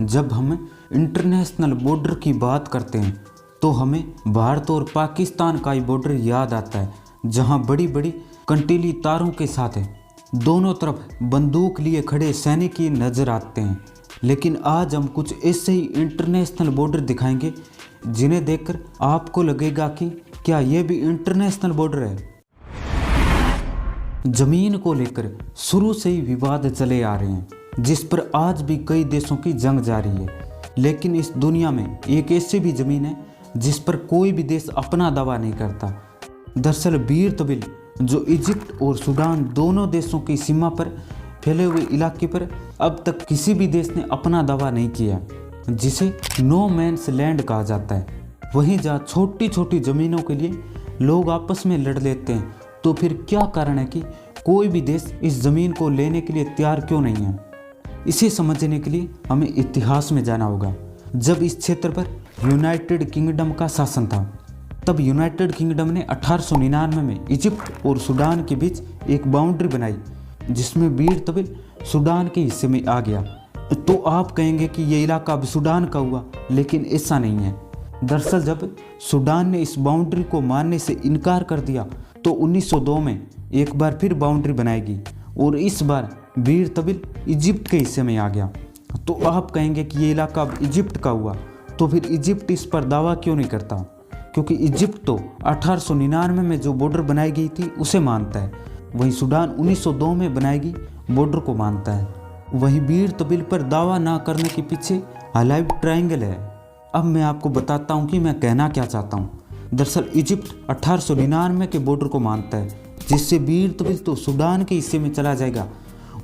जब हम international border की बात करते हैं तो हमें भारत और पाकिस्तान का ही बॉर्डर याद आता है, जहां बड़ी बड़ी कंटीली तारों के साथ है दोनों तरफ बंदूक लिए खड़े सैनिक ही नजर आते हैं। लेकिन आज हम कुछ ऐसे ही इंटरनेशनल बॉर्डर दिखाएंगे जिन्हें देखकर आपको लगेगा कि क्या ये भी इंटरनेशनल बॉर्डर है। जमीन को लेकर शुरू से ही विवाद चले आ रहे हैं, जिस पर आज भी कई देशों की जंग जारी है। लेकिन इस दुनिया में एक ऐसी भी जमीन है जिस पर कोई भी देश अपना दावा नहीं करता। दरअसल बीर तबिल, जो इजिप्ट और सूडान दोनों देशों की सीमा पर फैले हुए इलाके पर अब तक किसी भी देश ने अपना दावा नहीं किया, जिसे नो मैन्स लैंड कहा जाता है। वहीं जहाँ छोटी छोटी ज़मीनों के लिए लोग आपस में लड़ लेते हैं, तो फिर क्या कारण है कि कोई भी देश इस ज़मीन को लेने के लिए तैयार क्यों नहीं है। इसे समझने के लिए हमें इतिहास में जाना होगा। जब इस क्षेत्र पर यूनाइटेड किंगडम का शासन था, तब यूनाइटेड किंगडम ने 1899 में इजिप्ट और सूडान के बीच एक बाउंड्री बनाई, जिसमें बीर तबिल सूडान के हिस्से में आ गया। तो आप कहेंगे कि ये इलाका अब सूडान का हुआ, लेकिन ऐसा नहीं है। दरअसल जब सूडान ने इस बाउंड्री को मानने से इनकार कर दिया, तो 1902 में एक बार फिर बाउंड्री बनाएगी और इस बार बीर तबिल इजिप्ट के हिस्से में आ गया। तो आप कहेंगे कि ये इलाका अब इजिप्ट का हुआ, तो फिर इजिप्ट इस पर दावा क्यों नहीं करता? क्योंकि इजिप्ट तो 1899 में जो बॉर्डर बनाई गई थी उसे मानता है, वहीं सूडान 1902 में बनाएगी बॉर्डर को मानता है। वहीं बीर तबिल पर दावा ना करने के पीछे हालाइव ट्रायंगल है। अब मैं आपको बताता हूँ कि मैं कहना क्या चाहता हूँ। दरअसल इजिप्ट 1899 के बॉर्डर को मानता है, जिससे बीर तबिल तो सूडान के हिस्से में चला जाएगा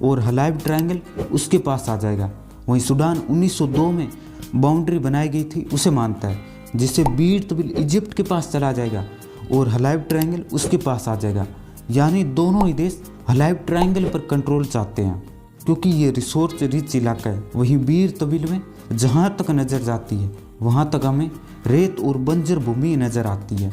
और हालाइव ट्रायंगल उसके पास आ जाएगा। वहीं सूडान 1902 में बाउंड्री बनाई गई थी उसे मानता है, जिससे बीर तबिल इजिप्ट के पास चला जाएगा और हालाइव ट्रायंगल उसके पास आ जाएगा। यानी दोनों ही देश हालाइव ट्रायंगल पर कंट्रोल चाहते हैं, क्योंकि ये रिसोर्स रिच इलाका है। वहीं बीर तबिल में जहाँ तक नज़र जाती है वहाँ तक हमें रेत और बंजर भूमि नज़र आती है,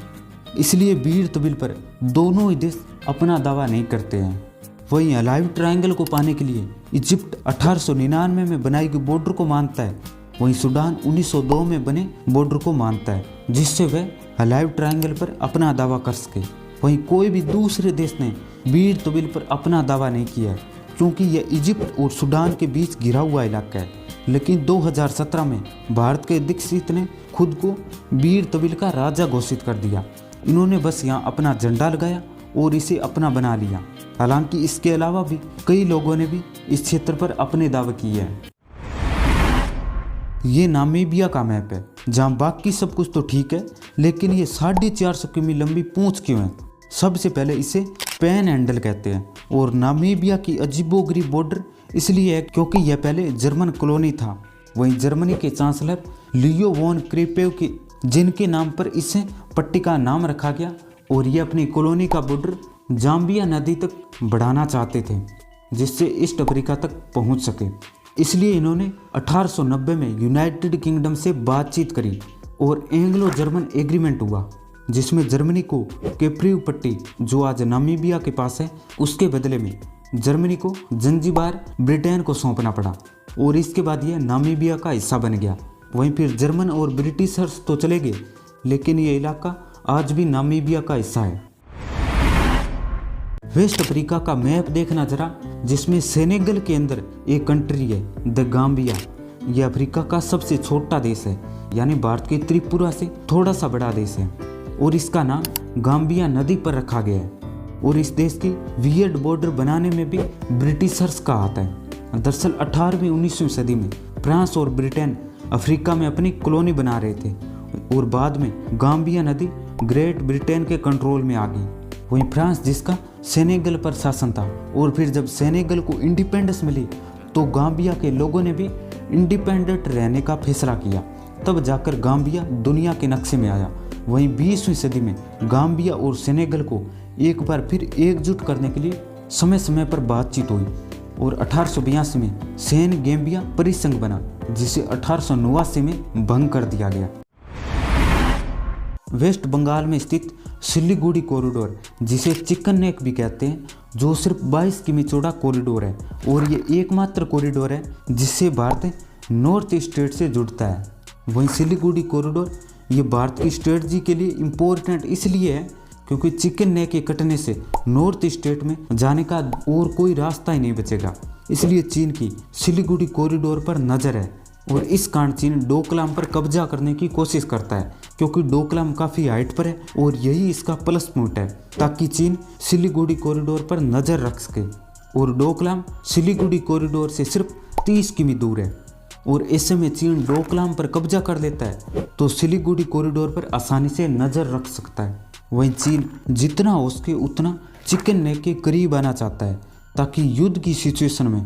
इसलिए बीर तबिल पर दोनों ही देश अपना दावा नहीं करते हैं। वहीं हालाइव ट्रायंगल को पाने के लिए इजिप्ट 1899 में बनाई गई बॉर्डर को मानता है, वहीं सूडान 1902 में बने बॉर्डर को मानता है, जिससे वह हालाइव ट्रायंगल पर अपना दावा कर सके। वहीं कोई भी दूसरे देश ने बीर तबिल पर अपना दावा नहीं किया है, क्योंकि यह इजिप्ट और सूडान के बीच घिरा हुआ इलाका है। लेकिन 2017 में भारत के दीक्षित ने खुद को बीर तबिल का राजा घोषित कर दिया। इन्होंने बस यहाँ अपना झंडा लगाया और इसे अपना बना लिया। हालांकि इसके अलावा भी कई लोगों ने भी इस क्षेत्र पर अपने दावे किए हैं। ये नामीबिया का मैप है, जहाँ बाकी सब कुछ तो ठीक है, लेकिन ये 450 किमी लंबी पूंछ क्यों है? सबसे पहले इसे पैन हैंडल कहते हैं और नामीबिया की अजीबोगरीब बॉर्डर इसलिए है क्योंकि यह पहले जर्मन कॉलोनी था। वहीं जर्मनी के चांसलर लियो वॉन क्रेपेव के जिनके नाम पर इसे पट्टी का नाम रखा गया, और ये अपनी कॉलोनी का बॉर्डर जाम्बिया नदी तक बढ़ाना चाहते थे, जिससे ईस्ट अफ्रीका तक पहुंच सके। इसलिए इन्होंने 1890 में यूनाइटेड किंगडम से बातचीत करी और एंग्लो जर्मन एग्रीमेंट हुआ, जिसमें जर्मनी को कैप्रिव पट्टी, जो आज नामीबिया के पास है, उसके बदले में जर्मनी को जंजीबार ब्रिटेन को सौंपना पड़ा और इसके बाद यह नामीबिया का हिस्सा बन गया। वहीं फिर जर्मन और ब्रिटिशर्स तो चले गए, लेकिन ये इलाका आज भी नामीबिया का हिस्सा है। वेस्ट अफ्रीका का मैप देखना जरा, जिसमें सेनेगल के अंदर एक कंट्री है द गाम्बिया। यह अफ्रीका का सबसे छोटा देश है, यानी भारत के त्रिपुरा से थोड़ा सा बड़ा देश है, और इसका नाम गाम्बिया नदी पर रखा गया है। और इस देश की वियर्ड बॉर्डर बनाने में भी ब्रिटिशर्स का हाथ है। दरअसल 18वीं 19वीं सदी में फ्रांस और ब्रिटेन अफ्रीका में अपनी कॉलोनी बना रहे थे, और बाद में गाम्बिया नदी ग्रेट ब्रिटेन के कंट्रोल में आ गई। वहीं फ्रांस, जिसका सेनेगल पर शासन था, और फिर जब सेनेगल को इंडिपेंडेंस मिली तो गाम्बिया के लोगों ने भी इंडिपेंडेंट रहने का फैसला किया। तब जाकर गाम्बिया दुनिया के नक्शे में आया। वहीं 20वीं सदी में गाम्बिया और सेनेगल को एक बार फिर एकजुट करने के लिए समय समय पर बातचीत हुई, और 1882 में सेन गैम्बिया परिसंघ बना, जिसे 1889 में भंग कर दिया गया। वेस्ट बंगाल में स्थित सिलीगुड़ी कॉरिडोर, जिसे चिकन नेक भी कहते हैं, जो सिर्फ 22 किमी चौड़ा कॉरिडोर है, और ये एकमात्र कॉरिडोर है जिससे भारत नॉर्थ स्टेट से जुड़ता है। वहीं सिलीगुड़ी कॉरिडोर ये भारत की स्ट्रेटजी के लिए इम्पोर्टेंट इसलिए है क्योंकि चिकन नेक के कटने से नॉर्थ स्टेट में जाने का और कोई रास्ता ही नहीं बचेगा। इसलिए चीन की सिलीगुड़ी कॉरिडोर पर नज़र है और इस कारण चीन डोकलाम पर कब्जा करने की कोशिश करता है क्योंकि डोकलाम काफ़ी हाइट पर है और यही इसका प्लस पॉइंट है ताकि चीन सिलीगुड़ी कॉरिडोर पर नज़र रख सके। और डोकलाम सिलीगुड़ी कॉरिडोर से सिर्फ 30 किमी दूर है और ऐसे में चीन डोकलाम पर कब्जा कर लेता है तो सिलीगुड़ी कॉरिडोर पर आसानी से नज़र रख सकता है। वहीं चीन जितना हो सके उतना चिकन नेक के करीब आना चाहता है ताकि युद्ध की सिचुएशन में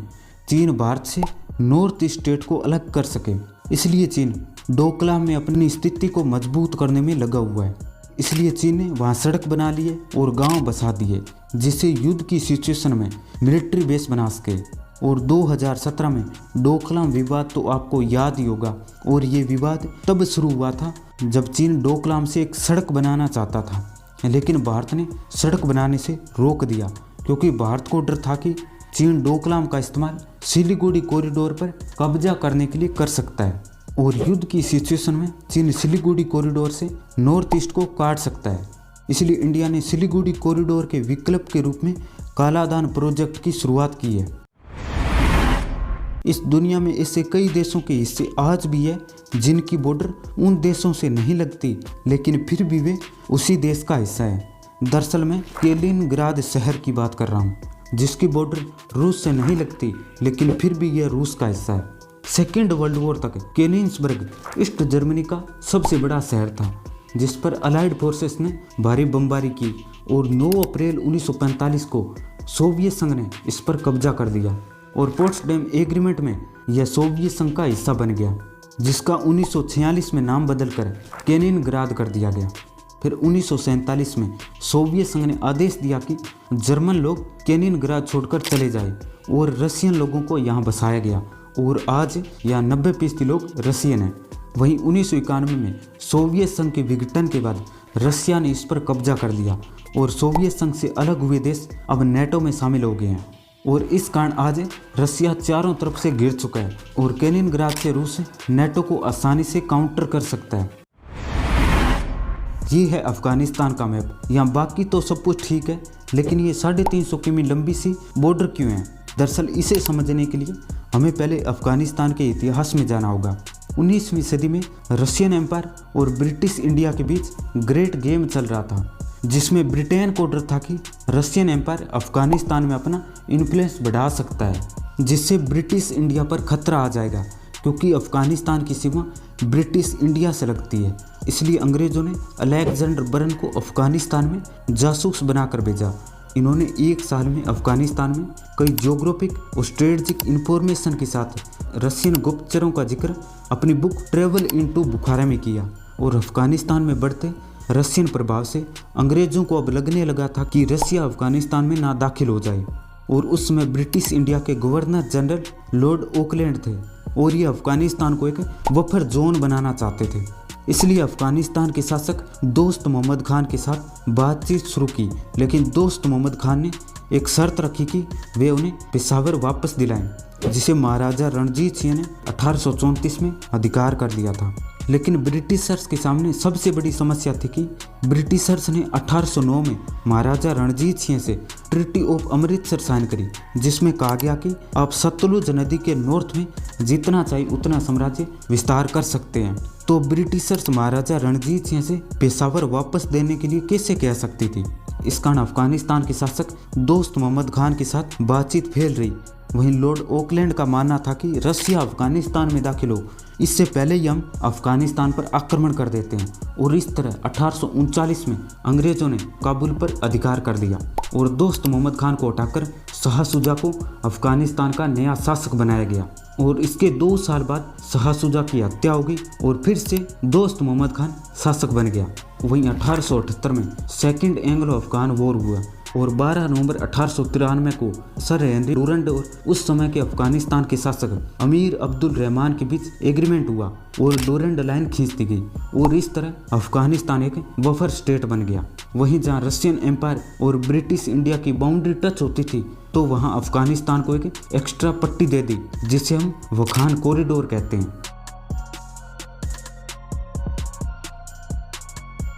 चीन भारत से नॉर्थ स्टेट को अलग कर सके। इसलिए चीन डोकलाम में अपनी स्थिति को मजबूत करने में लगा हुआ है। इसलिए चीन ने वहाँ सड़क बना लिए और गांव बसा दिए जिससे युद्ध की सिचुएशन में मिलिट्री बेस बना सके। और 2017 में डोकलाम विवाद तो आपको याद ही होगा और ये विवाद तब शुरू हुआ था जब चीन डोकलाम से एक सड़क बनाना चाहता था लेकिन भारत ने सड़क बनाने से रोक दिया क्योंकि भारत को डर था कि चीन डोकलाम का इस्तेमाल सिलीगुड़ी कॉरिडोर पर कब्जा करने के लिए कर सकता है और युद्ध की सिचुएशन में चीन सिलीगुड़ी कॉरिडोर से नॉर्थ ईस्ट को काट सकता है। इसलिए इंडिया ने सिलीगुड़ी कॉरिडोर के विकल्प के रूप में कालादान प्रोजेक्ट की शुरुआत की है। इस दुनिया में ऐसे कई देशों के हिस्से आज भी है जिनकी बॉर्डर उन देशों से नहीं लगती लेकिन फिर भी वे उसी देश का हिस्सा है। दरअसल मैं कैलिनग्राद शहर की बात कर रहा हूँ जिसकी बॉर्डर रूस से नहीं लगती लेकिन फिर भी यह रूस का हिस्सा है। सेकेंड वर्ल्ड वॉर तक केनिन्सबर्ग ईस्ट जर्मनी का सबसे बड़ा शहर था जिस पर अलाइड फोर्सेस ने भारी बमबारी की और 9 अप्रैल 1945 को सोवियत संघ ने इस पर कब्जा कर दिया और पोट्सडैम एग्रीमेंट में यह सोवियत संघ का हिस्सा बन गया जिसका 1946 में नाम बदलकर कैलिनग्राद कर दिया गया। फिर 1947 में सोवियत संघ ने आदेश दिया कि जर्मन लोग कैलिनग्राद छोड़कर चले जाए और रशियन लोगों को यहाँ बसाया गया और आज यहाँ 90% लोग रशियन हैं। वहीं 1991 में सोवियत संघ के विघटन के बाद रशिया ने इस पर कब्जा कर लिया और सोवियत संघ से अलग हुए देश अब नेटो में शामिल हो गए हैं और इस कारण आज रशिया चारों तरफ से घिर चुका है और कैलिनग्राद से रूस नेटो को आसानी से काउंटर कर सकता है। ये है अफगानिस्तान का मैप। यहाँ बाकी तो सब कुछ ठीक है लेकिन ये 350 किमी लंबी सी बॉर्डर क्यों है? दरअसल इसे समझने के लिए हमें पहले अफगानिस्तान के इतिहास में जाना होगा। 19वीं सदी में रशियन एम्पायर और ब्रिटिश इंडिया के बीच ग्रेट गेम चल रहा था जिसमें ब्रिटेन को डर था कि रशियन एम्पायर अफगानिस्तान में अपना इन्फ्लुएंस बढ़ा सकता है जिससे ब्रिटिश इंडिया पर खतरा आ जाएगा क्योंकि अफगानिस्तान की सीमा ब्रिटिश इंडिया से लगती है। इसलिए अंग्रेज़ों ने अलेक्जेंडर बर्न को अफगानिस्तान में जासूस बनाकर भेजा। इन्होंने 1 साल में अफगानिस्तान में कई ज्योग्राफिक और स्ट्रेटजिक इंफॉर्मेशन के साथ रशियन गुप्तचरों का जिक्र अपनी बुक ट्रेवल इनटू बुखारा में किया और अफगानिस्तान में बढ़ते रशियन प्रभाव से अंग्रेज़ों को अब लगने लगा था कि रशिया अफगानिस्तान में ना दाखिल हो जाए और उस समय ब्रिटिश इंडिया के गवर्नर जनरल लॉर्ड ऑकलैंड थे और ये अफगानिस्तान को एक बफर जोन बनाना चाहते थे। इसलिए अफगानिस्तान के शासक दोस्त मोहम्मद खान के साथ बातचीत शुरू की लेकिन दोस्त मोहम्मद खान ने एक शर्त रखी कि वे उन्हें पेशावर वापस दिलाएं जिसे महाराजा रणजीत सिंह ने 1834 में अधिकार कर लिया था। लेकिन ब्रिटिशर्स के सामने सबसे बड़ी समस्या थी कि ब्रिटिशर्स ने 1809 में महाराजा रणजीत सिंह से ट्रीटी ऑफ अमृतसर साइन करी जिसमें कहा गया कि आप सतलुज नदी के नॉर्थ में जितना चाहिए उतना साम्राज्य विस्तार कर सकते हैं। तो ब्रिटिशर्स महाराजा रणजीत सिंह से पेशावर वापस देने के लिए कैसे कह सकती थी? इस कारण अफगानिस्तान के शासक दोस्त मोहम्मद खान के साथ बातचीत फैल रही। वहीं लॉर्ड ऑकलैंड का मानना था कि रशिया अफगानिस्तान में दाखिल हो इससे पहले ही हम अफगानिस्तान पर आक्रमण कर देते हैं और इस तरह 1839 में अंग्रेजों ने काबुल पर अधिकार कर लिया और दोस्त मोहम्मद खान को हटाकर शाह शुजा को अफगानिस्तान का नया शासक बनाया गया और इसके 2 साल बाद शाह शुजा की हत्या हो गई और फिर से दोस्त मोहम्मद खान शासक बन गया। वहीं 1878 में सेकेंड एंग्लो अफगान वॉर हुआ और 12 नवंबर 1893 को सर हेनरी डूरंड और उस समय के अफगानिस्तान के शासक अमीर अब्दुल रहमान के बीच एग्रीमेंट हुआ और डूरंड लाइन खींच दी गई और इस तरह अफगानिस्तान एक बफर स्टेट बन गया। वहीं जहां रशियन एम्पायर और ब्रिटिश इंडिया की बाउंड्री टच होती थी तो वहाँ अफगानिस्तान को एक एक्स्ट्रा पट्टी दे दी जिसे हम वखान कॉरिडोर कहते हैं।